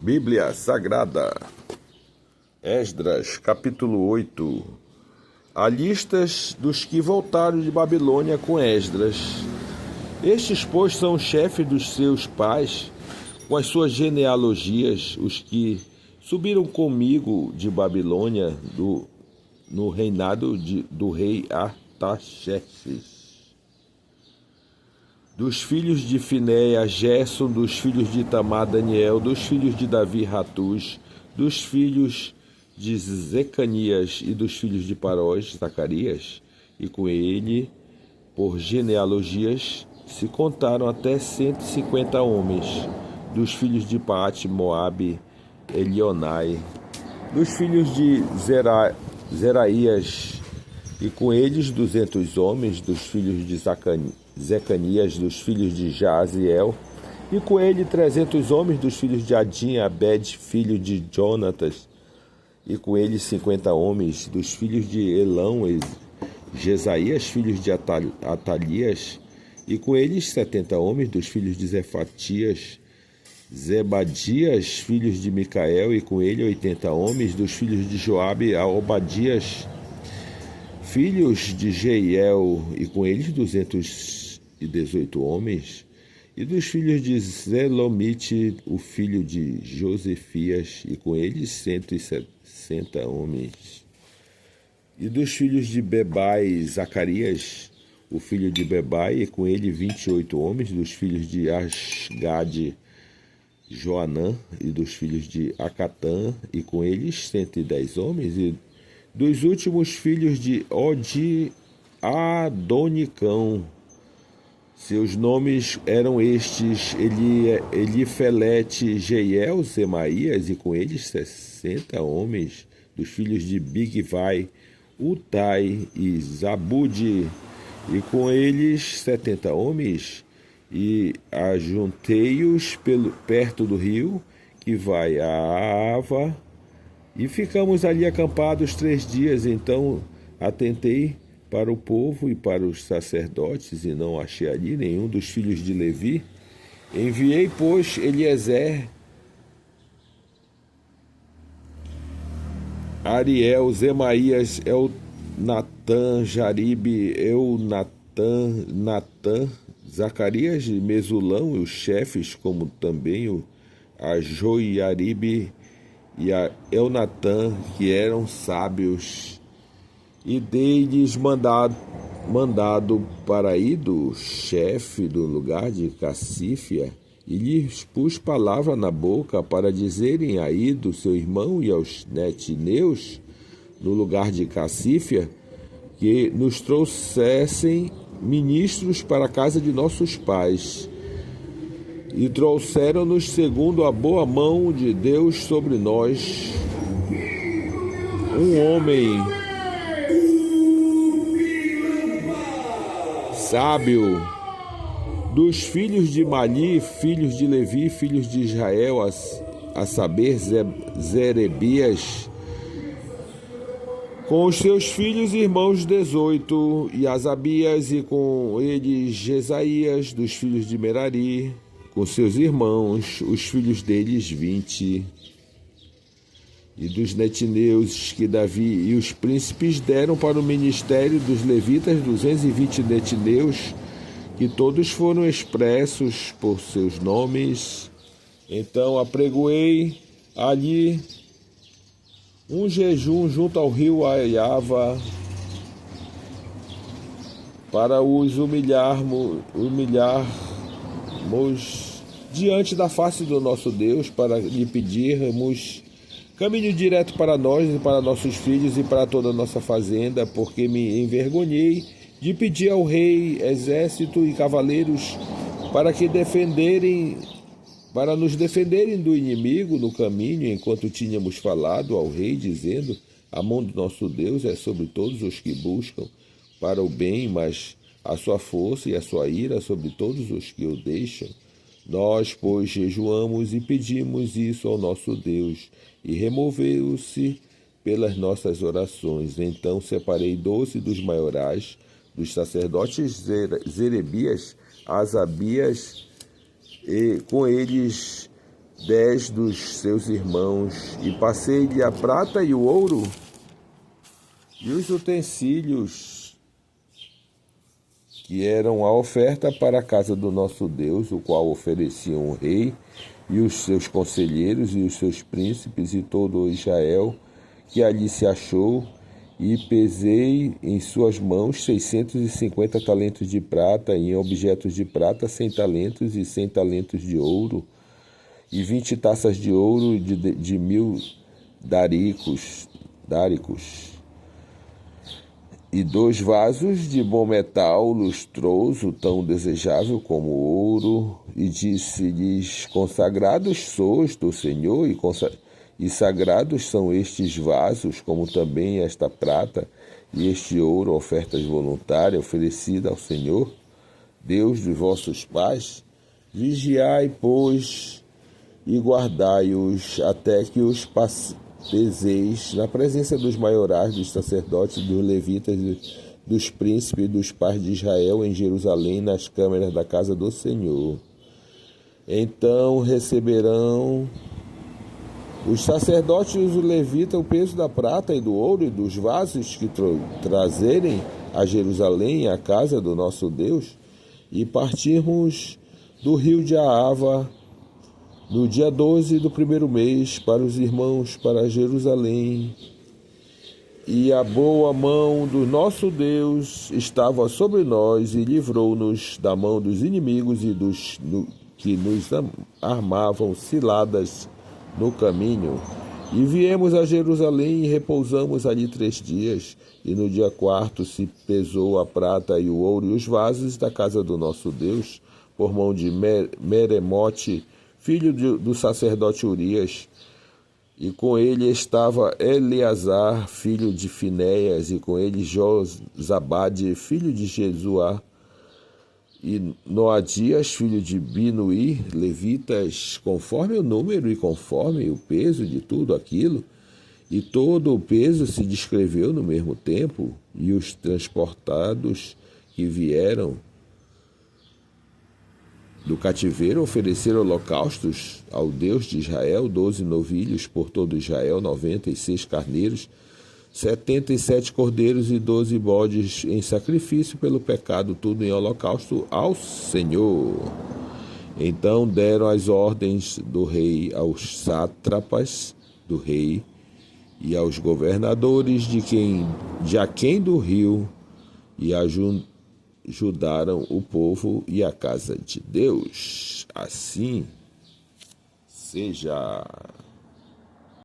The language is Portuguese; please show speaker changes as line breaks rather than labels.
Bíblia Sagrada, Esdras, capítulo 8. A listas dos que voltaram de Babilônia com Esdras. Estes, pois, são os chefes dos seus pais, com as suas genealogias, os que subiram comigo de Babilônia no reinado do rei Artaxerxes. Dos filhos de Finéia, Gerson; dos filhos de Itamar, Daniel; dos filhos de Davi, Ratuz; dos filhos de Zecanias e dos filhos de Parós, Zacarias. E com ele, por genealogias, se contaram até 150 homens. Dos filhos de Paate, Moabe, Elionai; dos filhos de Zeraías, e com eles 200 homens. Dos filhos de Zecanias, dos filhos de Jaziel, e com ele 300 homens. Dos filhos de Adim, Abed, filho de Jonatas, e com ele 50 homens. Dos filhos de Elão, Jesaías, filhos de Atalias, e com eles 70 homens. Dos filhos de Zefatias, Zebadias, filhos de Micael, e com ele 80 homens. Dos filhos de Joabe, Obadias, filhos de Jeiel, e com eles 218 homens. E dos filhos de Zelomite, o filho de Josefias, e com eles 160 homens. E dos filhos de Bebai, Zacarias, o filho de Bebai, e com ele 28 homens. Dos filhos de Asgade, Joanã, e dos filhos de Acatã, e com eles 110 homens. E dos últimos filhos de Adonicão, seus nomes eram estes: Elifelete, Jeiel, Semaías, e com eles 60 homens. Dos filhos de Bigvai, Utai e Zabude, e com eles 70 homens. E ajuntei-os perto do rio, que vai a Ava, e ficamos ali acampados 3 dias. Então atentei para o povo e para os sacerdotes, e não achei ali nenhum dos filhos de Levi. Enviei, pois, Eliezer, Ariel, Zemaías, Elnatã, Jaribe, Natã, Zacarias e Mesulão, e os chefes, como também a Joiaribe e a Elnatã, que eram sábios. E dei-lhes mandado para ir do chefe do lugar de Cassífia, e lhes pus palavra na boca para dizerem a Ido, seu irmão, e aos netineus no lugar de Cassífia, que nos trouxessem ministros para a casa de nossos pais. E trouxeram-nos segundo a boa mão de Deus sobre nós um homem sábio, dos filhos de Mali, filhos de Levi, filhos de Israel, a saber, Zerebias, com os seus filhos e irmãos 18, e Asabias, e com eles Jesaías, dos filhos de Merari, com seus irmãos, os filhos deles 20. E dos netineus que Davi e os príncipes deram para o ministério dos levitas 220 netineus, que todos foram expressos por seus nomes. Então apregoei ali um jejum junto ao rio Aiava, para os humilharmos diante da face do nosso Deus, para lhe pedirmos caminho direto para nós e para nossos filhos e para toda a nossa fazenda, porque me envergonhei de pedir ao rei exército e cavaleiros para nos defenderem do inimigo no caminho, enquanto tínhamos falado ao rei, dizendo: a mão do nosso Deus é sobre todos os que buscam para o bem, mas a sua força e a sua ira sobre todos os que o deixam. Nós, pois, jejuamos e pedimos isso ao nosso Deus, e removeu-se pelas nossas orações. Então separei 12 dos maiorais, dos sacerdotes Zerebias, Asabias, e com eles 10 dos seus irmãos, e passei-lhe a prata e o ouro, e os utensílios que eram a oferta para a casa do nosso Deus, o qual ofereciam o rei e os seus conselheiros e os seus príncipes e todo o Israel que ali se achou, e pesei em suas mãos 650 talentos de prata, e em objetos de prata 100 talentos e 100 talentos de ouro, e 20 taças de ouro de 1000 dáricos, e 2 vasos de bom metal lustroso, tão desejável como ouro, e disse-lhes: consagrados sois do Senhor, e sagrados são estes vasos, como também esta prata e este ouro, ofertas voluntárias oferecida ao Senhor, Deus dos vossos pais. Vigiai, pois, e guardai-os até que os peseis na presença dos maiorais, dos sacerdotes, dos levitas, dos príncipes e dos pais de Israel em Jerusalém, nas câmeras da casa do Senhor. Então receberão os sacerdotes e os levitas o peso da prata e do ouro e dos vasos que trazerem a Jerusalém, a casa do nosso Deus, e partirmos do rio de Ahava no dia 12 do primeiro mês para os irmãos, para Jerusalém. E a boa mão do nosso Deus estava sobre nós e livrou-nos da mão dos inimigos e dos que nos armavam ciladas no caminho. E viemos a Jerusalém e repousamos ali 3 dias. E no dia 4 se pesou a prata e o ouro e os vasos da casa do nosso Deus, por mão de Meremote, filho do sacerdote Urias, e com ele estava Eleazar, filho de Finéias, e com ele Josabade, filho de Jesuá, e Noadias, filho de Binuí, levitas, conforme o número e conforme o peso de tudo aquilo, e todo o peso se descreveu no mesmo tempo, e os transportados que vieram do cativeiro ofereceram holocaustos ao Deus de Israel, 12 novilhos por todo Israel, 96 carneiros, 77 cordeiros e 12 bodes em sacrifício pelo pecado, tudo em holocausto ao Senhor. Então deram as ordens do rei aos sátrapas do rei e aos governadores de aquém do rio, e ajudaram o povo e a casa de Deus. Assim seja.